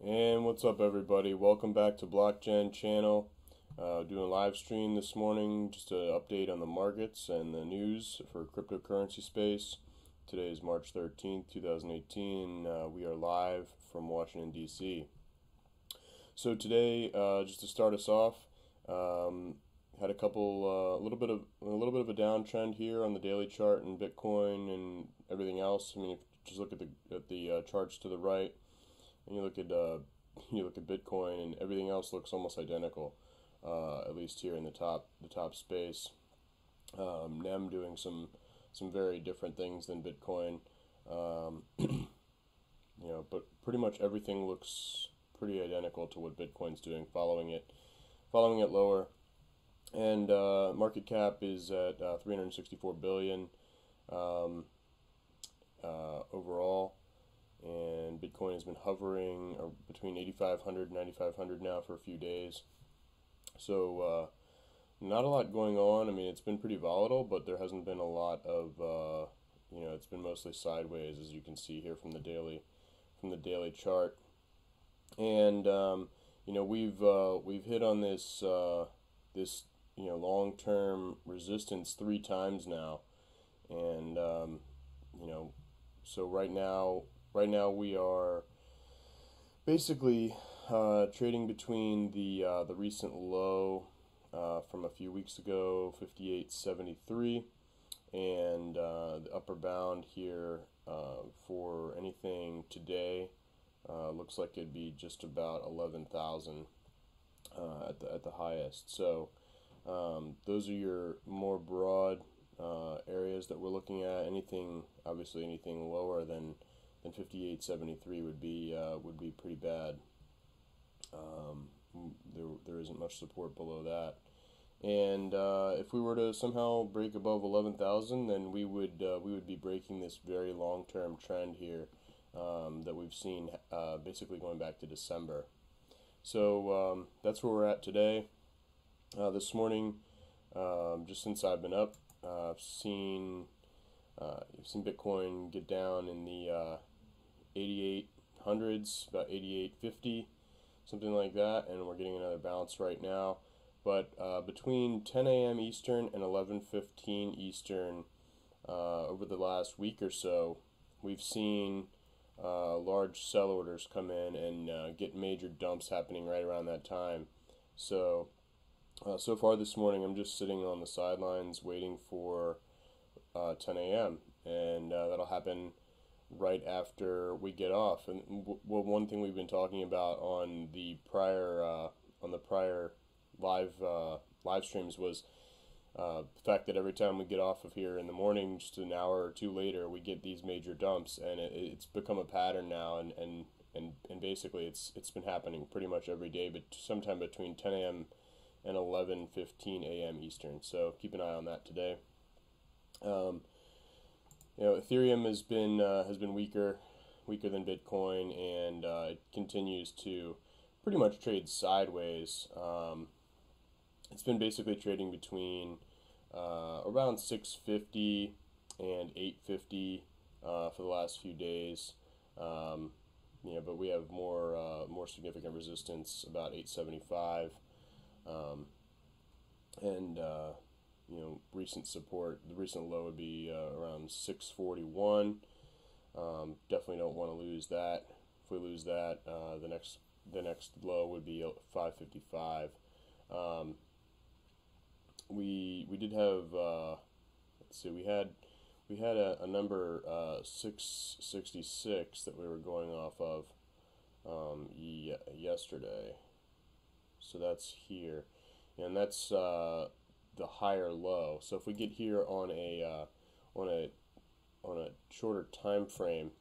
And what's up, everybody? Welcome back to Blockgen channel. Doing a live stream this morning, just an update on the markets and the news for cryptocurrency space. Today is March 13th, 2018. We are live from Washington, D.C. So today, just to start us off, had a little bit of a downtrend here on the daily chart in Bitcoin and everything else. I mean, if you just look at the charts to the right, and you look at Bitcoin, and everything else looks almost identical, at least here in the top space. NEM doing some very different things than Bitcoin, but pretty much everything looks pretty identical to what Bitcoin's doing, following it lower. And market cap is at 364 billion overall, and Bitcoin has been hovering between 8,500 and 9,500 now for a few days. So not a lot going on. I mean, it's been pretty volatile, but there hasn't been a lot of it's been mostly sideways, as you can see here from the daily chart. And we've hit on this long-term resistance three times now, and so right now we are basically trading between the recent low from a few weeks ago, 58.73, and the upper bound here for anything today looks like it'd be just about 11,000 at the highest. So those are your more broad areas that we're looking at. Obviously anything lower than 58.73 would be pretty bad. There isn't much support below that, and if we were to somehow break above 11,000, then we would be breaking this very long-term trend here that we've seen basically going back to December. So that's where we're at today. This morning, just since I've been up, I've seen Bitcoin get down in the 8800s, about 8850, something like that, and we're getting another bounce right now. But between 10 a.m. Eastern and 11:15 Eastern, over the last week or so, we've seen large sell orders come in and get major dumps happening right around that time. So far this morning, I'm just sitting on the sidelines waiting for 10 a.m. and that'll happen right after we get off. And one thing we've been talking about on the prior live streams was the fact that every time we get off of here in the morning, just an hour or two later, we get these major dumps, and it's become a pattern now, and basically it's been happening pretty much every day, but sometime between 10 a.m. and 11:15 a.m. Eastern. So keep an eye on that today. Ethereum has been weaker than Bitcoin, and it continues to pretty much trade sideways. It's been basically trading between around 650 and 850 for the last few days. But we have more significant resistance about 875, and recent support. The recent low would be around 641. Definitely don't want to lose that. If we lose that, the next low would be 555. We did have let's see, we had a number 666 that we were going off of yesterday. So that's here, and that's the higher low. So if we get here on a shorter time frame,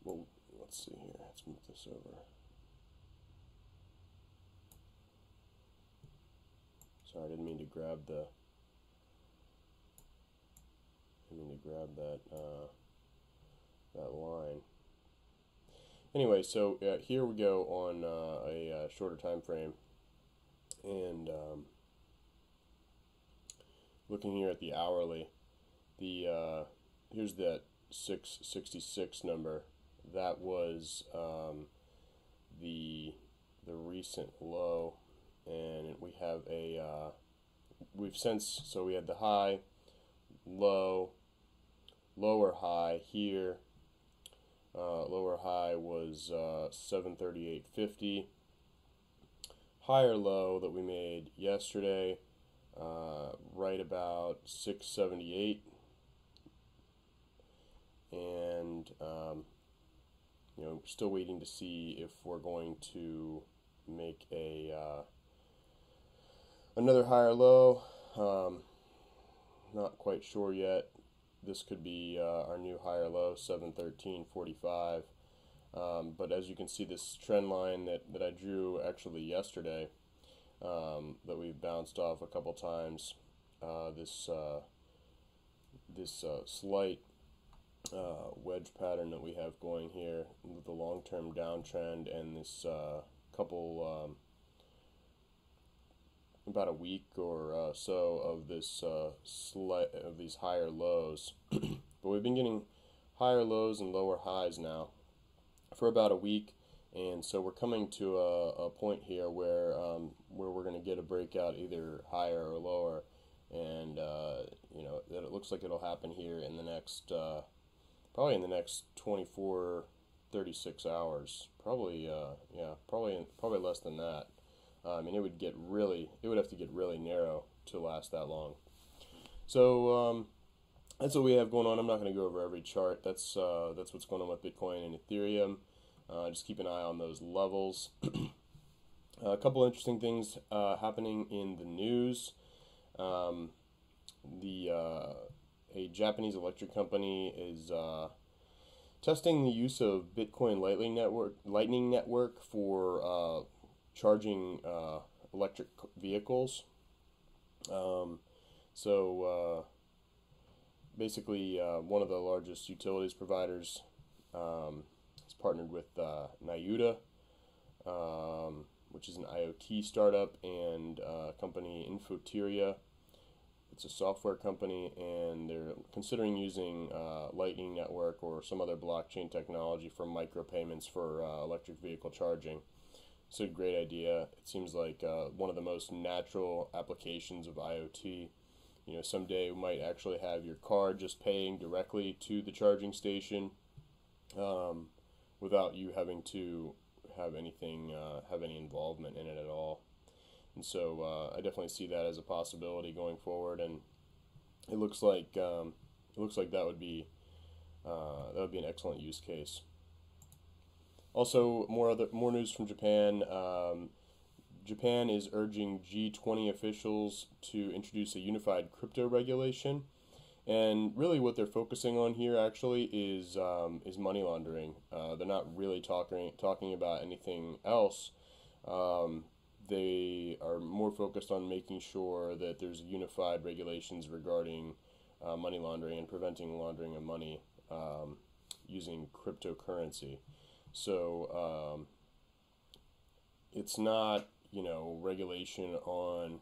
well, let's see here. Let's move this over. Sorry, I didn't mean to grab that line. Anyway, so here we go on a shorter time frame, and looking here at the hourly, here's that 666 number, that was the recent low, and we have so we had the high, low, lower high here. Lower high was 738.50. Higher low that we made yesterday, right about 678, and still waiting to see if we're going to make another higher low. Not quite sure yet. This could be our new higher low, 713.45. But as you can see, this trend line that I drew actually yesterday, that we've bounced off a couple times, this slight wedge pattern that we have going here with the long-term downtrend, and this couple about a week or so of this of these higher lows. But we've been getting higher lows and lower highs now for about a week, and so we're coming to a point here where we're going to get a breakout either higher or lower, and that it looks like it'll happen here in the next probably in the next 24, 36 hours, probably probably less than that. And it would have to get really narrow to last that long. So that's what we have going on. I'm not going to go over every chart. That's what's going on with Bitcoin and Ethereum. Just keep an eye on those levels. A couple interesting things happening in the news. A Japanese electric company is testing the use of Bitcoin Lightning Network for charging electric vehicles. Basically, one of the largest utilities providers has partnered with Nayuta, which is an IoT startup, and company Infoteria. It's a software company, and they're considering using Lightning Network or some other blockchain technology for micropayments for electric vehicle charging. It's a great idea. It seems like one of the most natural applications of IoT. Someday we might actually have your car just paying directly to the charging station, without you having to have any involvement in it at all. And so I definitely see that as a possibility going forward, and it looks like that would be an excellent use case. Also, more news from Japan. Japan is urging G20 officials to introduce a unified crypto regulation, and really what they're focusing on here actually is money laundering. They're not really talking about anything else. They are more focused on making sure that there's unified regulations regarding money laundering and preventing laundering of money using cryptocurrency. So it's not, regulation on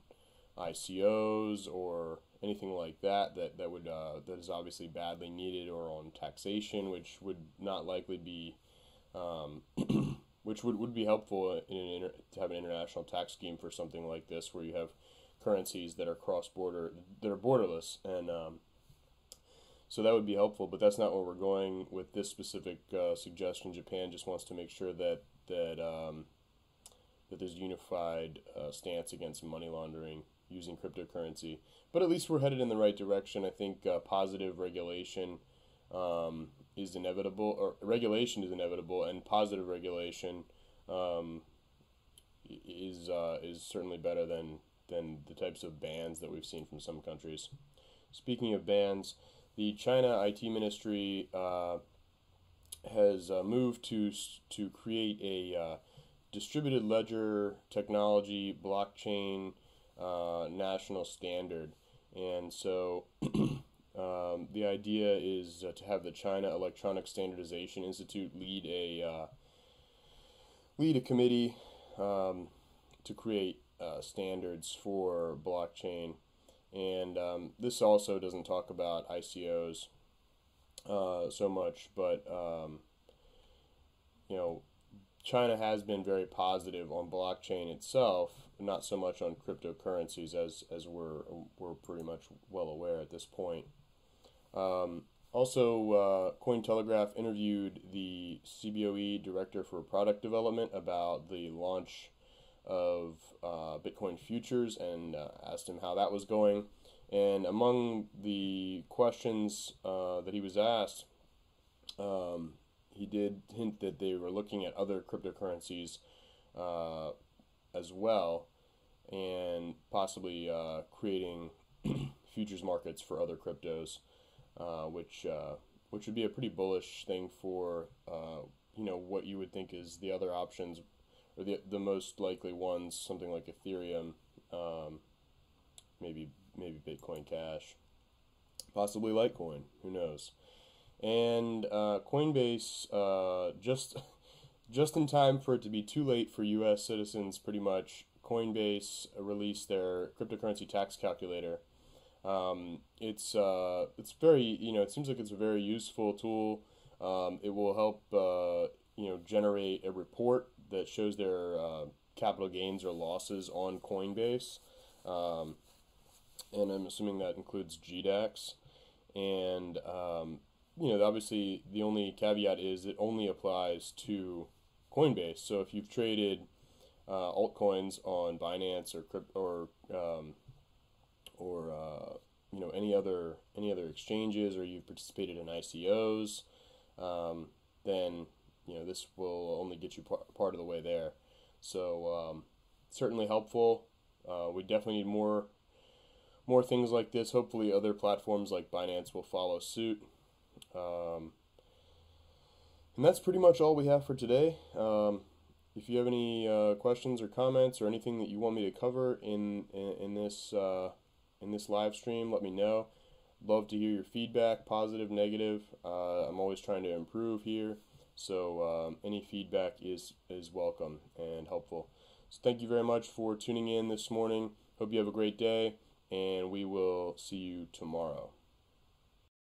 ICOs or anything like that is obviously badly needed, or on taxation, which would not likely be which would be helpful to have an international tax scheme for something like this, where you have currencies that are cross-border, that are borderless, and so that would be helpful. But that's not where we're going with this specific suggestion. Japan just wants to make sure that there's a unified stance against money laundering using cryptocurrency. But at least we're headed in the right direction. I think positive regulation is inevitable, or regulation is inevitable, and positive regulation is certainly better than the types of bans that we've seen from some countries. Speaking of bans, the China IT Ministry has moved to create a distributed ledger technology blockchain national standard, and so the idea is to have the China Electronic Standardization Institute lead a committee to create standards for blockchain, and this also doesn't talk about ICOs so much, but you know, China has been very positive on blockchain itself, not so much on cryptocurrencies as we're pretty much well aware at this point. Also, Cointelegraph interviewed the CBOE director for product development about the launch of Bitcoin futures and asked him how that was going. And among the questions that he was asked, he did hint that they were looking at other cryptocurrencies as well, and possibly creating futures markets for other cryptos, which would be a pretty bullish thing for what you would think is the other options, or the most likely ones, something like Ethereum, maybe Bitcoin Cash, possibly Litecoin, who knows. And Coinbase, just in time for it to be too late for U.S. citizens, pretty much, Coinbase released their cryptocurrency tax calculator. It's very, it seems like it's a very useful tool. It will help generate a report that shows their capital gains or losses on Coinbase, and I'm assuming that includes GDAX. And obviously the only caveat is it only applies to Coinbase. So if you've traded altcoins on Binance or any other exchanges, or you've participated in ICOs, then this will only get you part of the way there. So certainly helpful. We definitely need more things like this. Hopefully other platforms like Binance will follow suit. And that's pretty much all we have for today. If you have any questions or comments or anything that you want me to cover in this live stream, let me know. Love to hear your feedback, positive, negative. I'm always trying to improve here, so any feedback is welcome and helpful. So thank you very much for tuning in this morning. Hope you have a great day, and we will see you tomorrow.